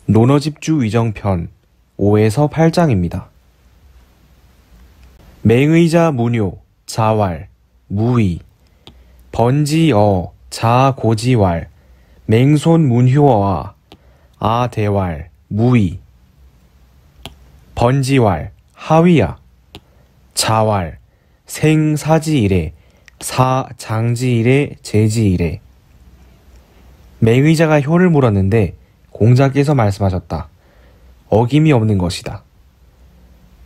논어집주 위정편 5에서 8장입니다. 맹의자 문효, 자왈, 무의, 번지어, 자고지왈, 맹손 문효어와 아대왈, 무의, 번지왈, 하위야, 자왈, 생사지이래, 사장지이래, 제지이래. 맹의자가 효를 물었는데 공자께서 말씀하셨다. 어김이 없는 것이다.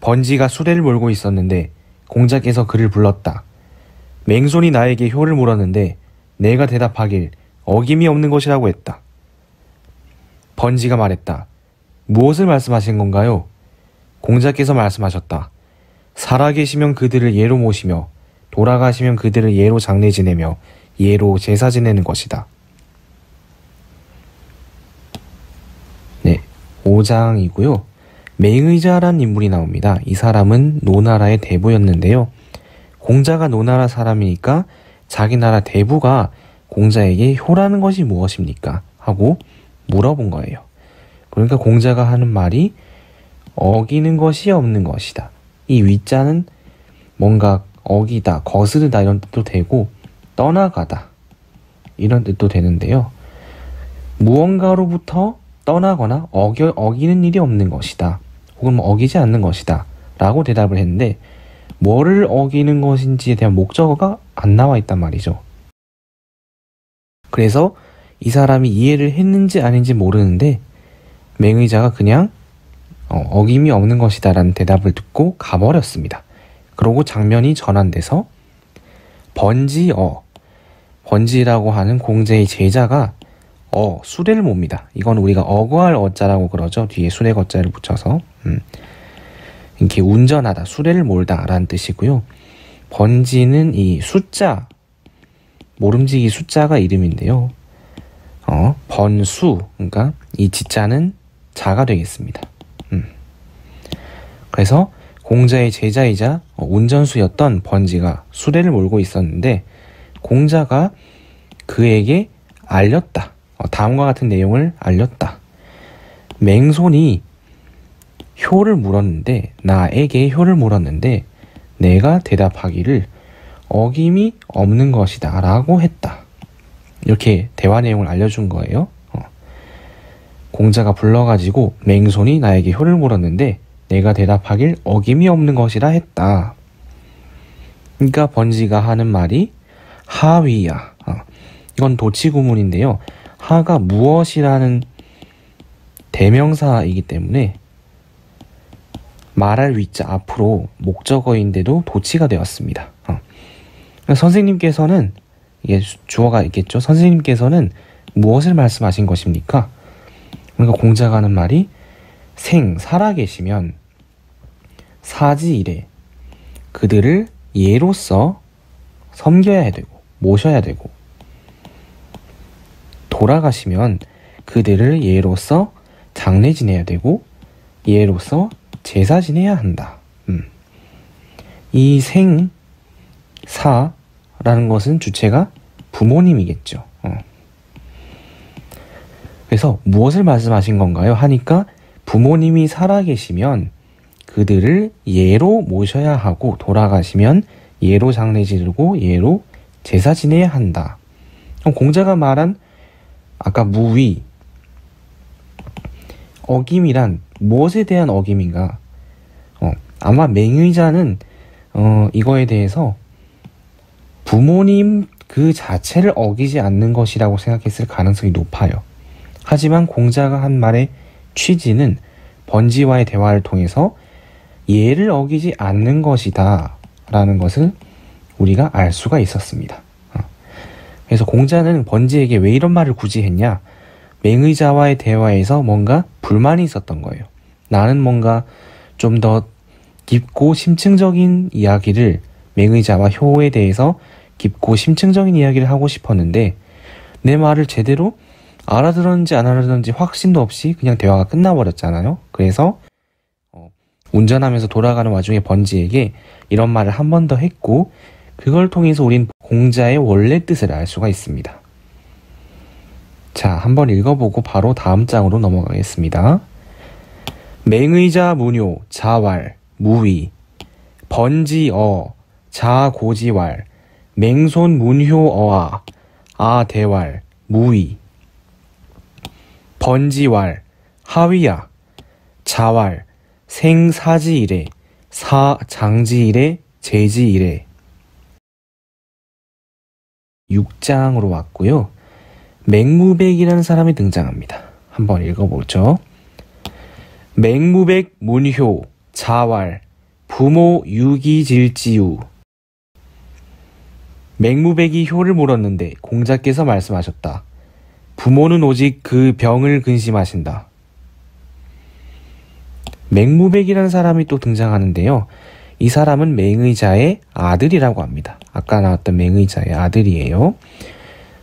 번지가 수레를 몰고 있었는데 공자께서 그를 불렀다. 맹손이 나에게 효를 물었는데 내가 대답하길 어김이 없는 것이라고 했다. 번지가 말했다. 무엇을 말씀하신 건가요? 공자께서 말씀하셨다. 살아계시면 그들을 예로 모시며 돌아가시면 그들을 예로 장례 지내며 예로 제사 지내는 것이다. 네, 5장이고요. 맹의자란 인물이 나옵니다. 이 사람은 노나라의 대부였는데요. 공자가 노나라 사람이니까 자기 나라 대부가 공자에게 효라는 것이 무엇입니까? 하고 물어본 거예요. 그러니까 공자가 하는 말이 어기는 것이 없는 것이다. 이 위자는 뭔가 어기다, 거스르다 이런 뜻도 되고 떠나가다 이런 뜻도 되는데요. 무언가로부터 떠나거나 어기는 일이 없는 것이다. 혹은 어기지 않는 것이다. 라고 대답을 했는데 뭐를 어기는 것인지에 대한 목적어가 안 나와 있단 말이죠. 그래서 이 사람이 이해를 했는지 아닌지 모르는데 맹의자가 그냥 어김이 없는 것이다 라는 대답을 듣고 가버렸습니다. 그러고 장면이 전환돼서 번지라고 하는 공자의 제자가 수레를 몹니다. 이건 우리가 어거할 어자라고 그러죠. 뒤에 수레 거자를 붙여서 이렇게 운전하다, 수레를 몰다 라는 뜻이고요. 번지는 이 숫자, 모름지기 숫자가 이름인데요. 번수, 그러니까 이 지자는 자가 되겠습니다. 그래서 공자의 제자이자 운전수였던 번지가 수레를 몰고 있었는데 공자가 그에게 알렸다. 다음과 같은 내용을 알렸다. 맹손이 나에게 효를 물었는데 내가 대답하기를 어김이 없는 것이다 라고 했다. 이렇게 대화 내용을 알려준 거예요. 공자가 불러가지고 맹손이 나에게 효를 물었는데 내가 대답하길 어김이 없는 것이라 했다. 그러니까 번지가 하는 말이 하위야. 이건 도치구문인데요. 하가 무엇이라는 대명사이기 때문에 말할 위자 앞으로 목적어인데도 도치가 되었습니다. 선생님께서는 이게 주어가 있겠죠. 선생님께서는 무엇을 말씀하신 것입니까? 그러니까 공자가 하는 말이 살아계시면 사지이래 그들을 예로서 섬겨야 되고 모셔야 되고 돌아가시면 그들을 예로서 장례 지내야 되고 예로서 제사 지내야 한다. 이 사라는 것은 주체가 부모님이겠죠. 그래서 무엇을 말씀하신 건가요? 하니까 부모님이 살아계시면 그들을 예로 모셔야 하고 돌아가시면 예로 장례 지르고 예로 제사 지내야 한다. 공자가 말한 아까 무의, 어김이란 무엇에 대한 어김인가? 아마 맹의자는 이거에 대해서 부모님 그 자체를 어기지 않는 것이라고 생각했을 가능성이 높아요. 하지만 공자가 한 말의 취지는 번지와의 대화를 통해서 예를 어기지 않는 것이다 라는 것을 우리가 알 수가 있었습니다. 그래서 공자는 번지에게 왜 이런 말을 굳이 했냐? 맹의자와의 대화에서 뭔가 불만이 있었던 거예요. 나는 뭔가 좀 더 깊고 심층적인 이야기를 맹의자와 효에 대해서 깊고 심층적인 이야기를 하고 싶었는데 내 말을 제대로 알아들었는지 안 알아들었는지 확신도 없이 그냥 대화가 끝나버렸잖아요. 그래서 운전하면서 돌아가는 와중에 번지에게 이런 말을 한 번 더 했고 그걸 통해서 우린 공자의 원래 뜻을 알 수가 있습니다. 자, 한번 읽어보고 바로 다음 장으로 넘어가겠습니다. 맹의자 문효 자왈 무위 번지어 자고지왈 맹손 문효어아 아대왈 무위 번지왈 하위야 자왈 생사지이래 사장지이래 제지이래. 6장으로 왔고요. 맹무백이라는 사람이 등장합니다. 한번 읽어보죠. 맹무백 문효 자왈 부모 유기질지우. 맹무백이 효를 물었는데 공자께서 말씀하셨다. 부모는 오직 그 병을 근심하신다. 맹무백이라는 사람이 또 등장하는데요. 이 사람은 맹의자의 아들이라고 합니다. 아까 나왔던 맹의자의 아들이에요.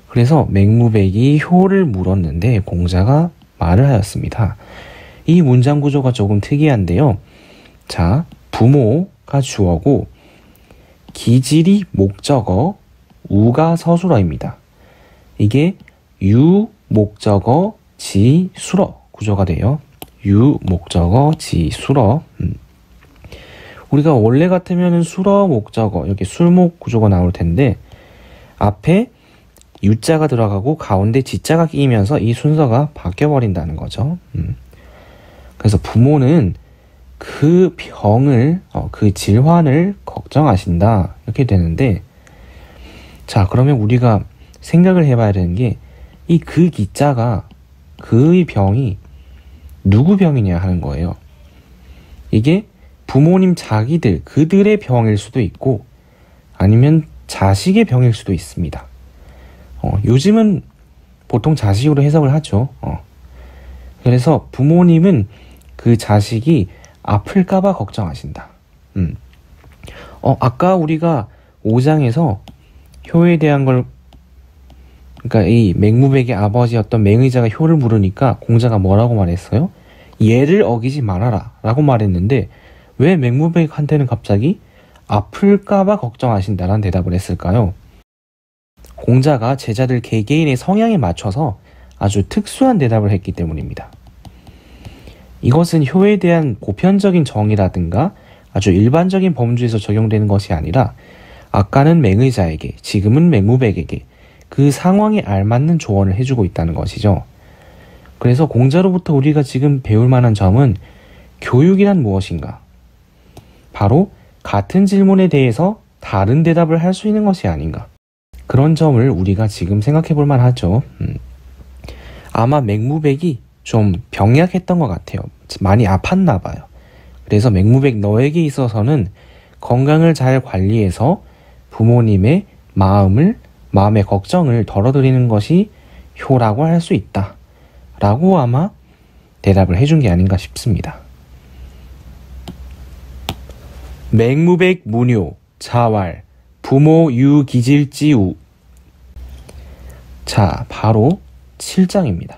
그래서 맹무백이 효를 물었는데 공자가 말을 하였습니다. 이 문장 구조가 조금 특이한데요. 자, 부모가 주어고 기질이 목적어, 우가 서술어입니다. 이게 유, 목적어, 지, 술어 구조가 돼요. 유, 목적어, 지, 술어. 우리가 원래 같으면 술어, 목적어, 여기 술목 구조가 나올 텐데 앞에 유자가 들어가고 가운데 지자가 끼면서 이 순서가 바뀌어버린다는 거죠. 그래서 부모는 그 병을, 그 질환을 걱정하신다. 이렇게 되는데, 자, 그러면 우리가 생각을 해봐야 되는 게, 이 그 기자가, 그의 병이 누구 병이냐 하는 거예요. 이게 부모님 자기들, 그들의 병일 수도 있고, 아니면 자식의 병일 수도 있습니다. 요즘은 보통 자식으로 해석을 하죠. 그래서 부모님은 그 자식이 아플까봐 걱정하신다. 아까 우리가 5장에서 효에 대한 걸, 그러니까 이 맹무백의 아버지였던 맹의자가 효를 물으니까 공자가 뭐라고 말했어요? 예를 어기지 말아라 라고 말했는데 왜 맹무백한테는 갑자기 아플까봐 걱정하신다라는 대답을 했을까요? 공자가 제자들 개개인의 성향에 맞춰서 아주 특수한 대답을 했기 때문입니다. 이것은 효에 대한 보편적인 정의라든가 아주 일반적인 범주에서 적용되는 것이 아니라 아까는 맹의자에게, 지금은 맹무백에게 그 상황에 알맞는 조언을 해주고 있다는 것이죠. 그래서 공자로부터 우리가 지금 배울 만한 점은 교육이란 무엇인가? 바로 같은 질문에 대해서 다른 대답을 할 수 있는 것이 아닌가? 그런 점을 우리가 지금 생각해 볼 만하죠. 아마 맹무백이 좀 병약했던 것 같아요. 많이 아팠나 봐요. 그래서 맹무백 너에게 있어서는 건강을 잘 관리해서 부모님의 마음의 걱정을 덜어드리는 것이 효라고 할 수 있다. 라고 아마 대답을 해준 게 아닌가 싶습니다. 맹무백 문효 자왈 부모 유기질지우. 자, 바로 7장입니다.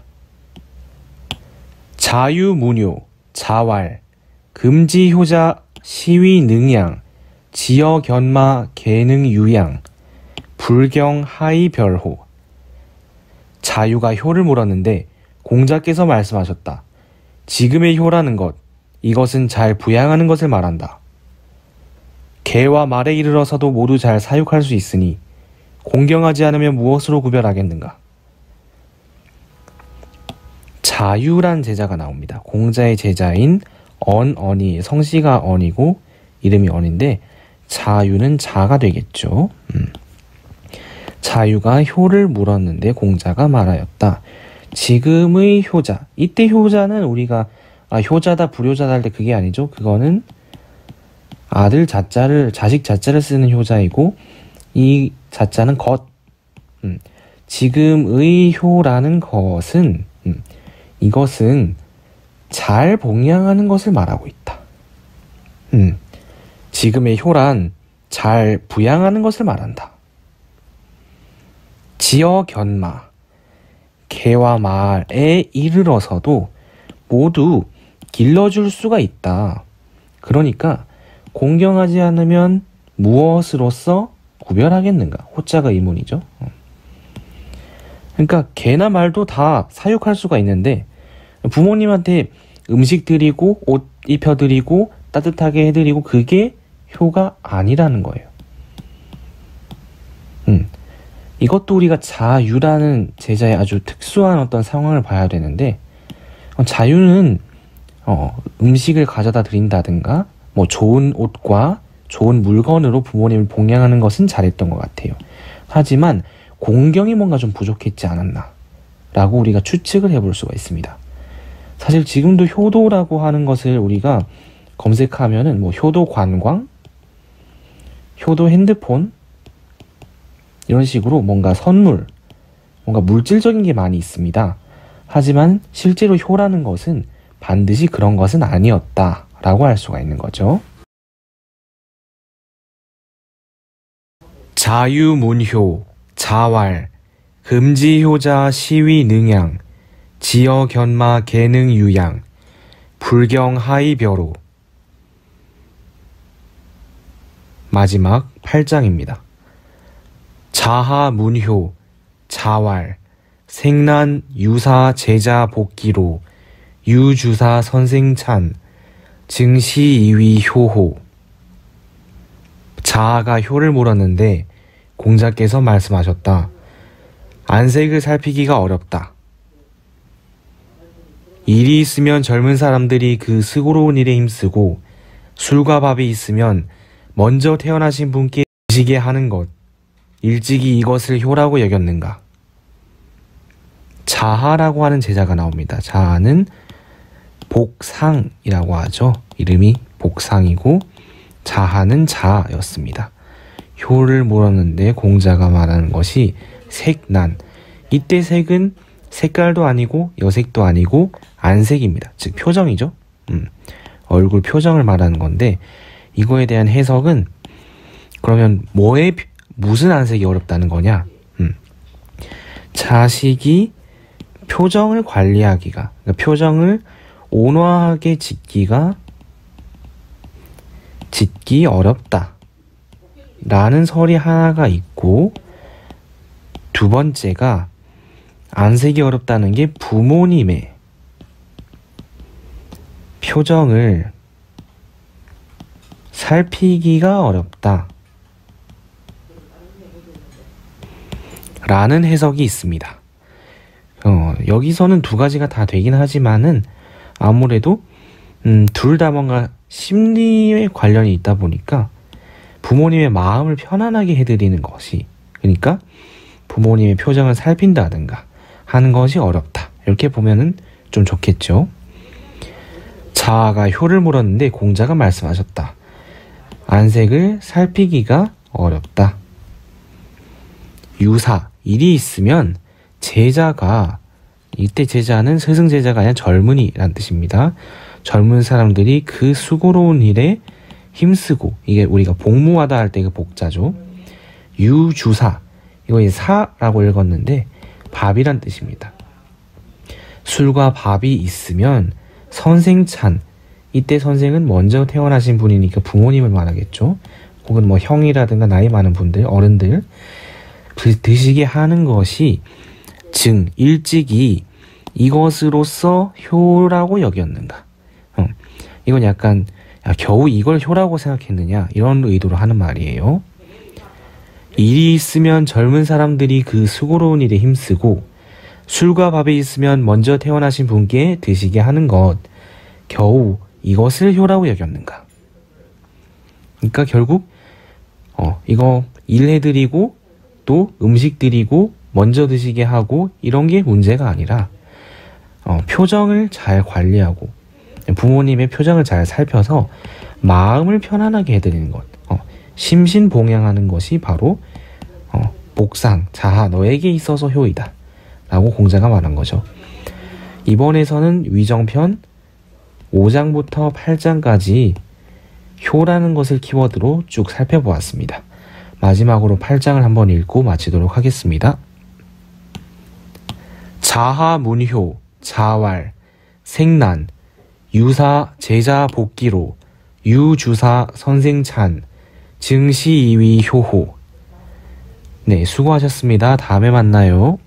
자유문효 자왈 금지효자 시위능양 지어견마 계능유양 불경 하이별호. 자유가 효를 물었는데 공자께서 말씀하셨다. 지금의 효라는 것, 이것은 잘 부양하는 것을 말한다. 개와 말에 이르러서도 모두 잘 사육할 수 있으니 공경하지 않으면 무엇으로 구별하겠는가? 자유란 제자가 나옵니다. 공자의 제자인 언이 성씨가 언이고 이름이 언인데 자유는 자가 되겠죠. 자유가 효를 물었는데 공자가 말하였다. 지금의 효자, 이때 효자는 우리가 효자다 불효자다 할 때 그게 아니죠. 그거는 아들 자자를, 자식 자자를 쓰는 효자이고 이 자자는 것. 지금의 효라는 것은 이것은 잘 봉양하는 것을 말하고 있다. 지금의 효란 잘 부양하는 것을 말한다. 지어 견마, 개와 말에 이르러서도 모두 길러줄 수가 있다. 그러니까 공경하지 않으면 무엇으로서 구별하겠는가? 호자가 의문이죠. 그러니까 개나 말도 다 사육할 수가 있는데 부모님한테 음식 드리고 옷 입혀드리고 따뜻하게 해드리고 그게 효가 아니라는 거예요. 이것도 우리가 자유라는 제자의 아주 특수한 어떤 상황을 봐야 되는데 자유는 음식을 가져다 드린다든가 뭐 좋은 옷과 좋은 물건으로 부모님을 봉양하는 것은 잘했던 것 같아요. 하지만 공경이 뭔가 좀 부족했지 않았나 라고 우리가 추측을 해볼 수가 있습니다. 사실 지금도 효도라고 하는 것을 우리가 검색하면은 뭐 효도 관광, 효도 핸드폰 이런 식으로 뭔가 선물, 뭔가 물질적인 게 많이 있습니다. 하지만 실제로 효라는 것은 반드시 그런 것은 아니었다라고 할 수가 있는 거죠. 자유문효, 자왈, 금지효자 시위능양, 지어견마 개능유양, 불경하이벼로. 마지막 8장입니다. 자하문효, 자왈, 생난 유사 제자 복기로, 유주사 선생찬, 증시이위 효호. 자하가 효를 물었는데 공자께서 말씀하셨다. 안색을 살피기가 어렵다. 일이 있으면 젊은 사람들이 그 수고로운 일에 힘쓰고 술과 밥이 있으면 먼저 태어나신 분께 드시게 하는 것, 일찍이 이것을 효라고 여겼는가? 자하라고 하는 제자가 나옵니다. 자하는 복상이라고 하죠. 이름이 복상이고 자하는 자였습니다. 효를 물었는데 공자가 말하는 것이 색난. 이때 색은 색깔도 아니고 여색도 아니고 안색입니다. 즉 표정이죠. 얼굴 표정을 말하는 건데 이거에 대한 해석은 그러면 무슨 안색이 어렵다는 거냐? 자식이 표정을 관리하기가, 그러니까 표정을 온화하게 짓기 어렵다 라는 설이 하나가 있고, 두 번째가 안색이 어렵다는 게 부모님의 표정을 살피기가 어렵다 라는 해석이 있습니다. 여기서는 두 가지가 다 되긴 하지만은 아무래도 둘 다 뭔가 심리에 관련이 있다 보니까 부모님의 마음을 편안하게 해드리는 것이, 그러니까 부모님의 표정을 살핀다든가 하는 것이 어렵다. 이렇게 보면은 좀 좋겠죠. 자아가 효를 물었는데 공자가 말씀하셨다. 안색을 살피기가 어렵다. 유사, 일이 있으면 제자가, 이때 제자는 스승제자가 아니라 젊은이란 뜻입니다. 젊은 사람들이 그 수고로운 일에 힘쓰고, 이게 우리가 복무하다 할 때 그 복자죠. 유주사, 이거 사라고 읽었는데 밥이란 뜻입니다. 술과 밥이 있으면 선생찬, 이때 선생은 먼저 태어나신 분이니까 부모님을 말하겠죠. 혹은 뭐 형이라든가 나이 많은 분들, 어른들 드시게 하는 것이 일찍이 이것으로서 효라고 여겼는가. 이건 약간 겨우 이걸 효라고 생각했느냐 이런 의도로 하는 말이에요. 일이 있으면 젊은 사람들이 그 수고로운 일에 힘쓰고 술과 밥이 있으면 먼저 태어나신 분께 드시게 하는 것, 겨우 이것을 효라고 여겼는가. 그러니까 결국 이거 일해드리고 또 음식 드리고 먼저 드시게 하고 이런 게 문제가 아니라 표정을 잘 관리하고 부모님의 표정을 잘 살펴서 마음을 편안하게 해드리는 것, 심신봉양하는 것이 바로 복상, 자하, 너에게 있어서 효이다 라고 공자가 말한 거죠. 이번에서는 위정편 5장부터 8장까지 효라는 것을 키워드로 쭉 살펴보았습니다. 마지막으로 8장을 한번 읽고 마치도록 하겠습니다. 자하문효, 자왈, 생난, 유사 제자 복기로, 유주사 선생찬, 증시이위 효호. 네, 수고하셨습니다. 다음에 만나요.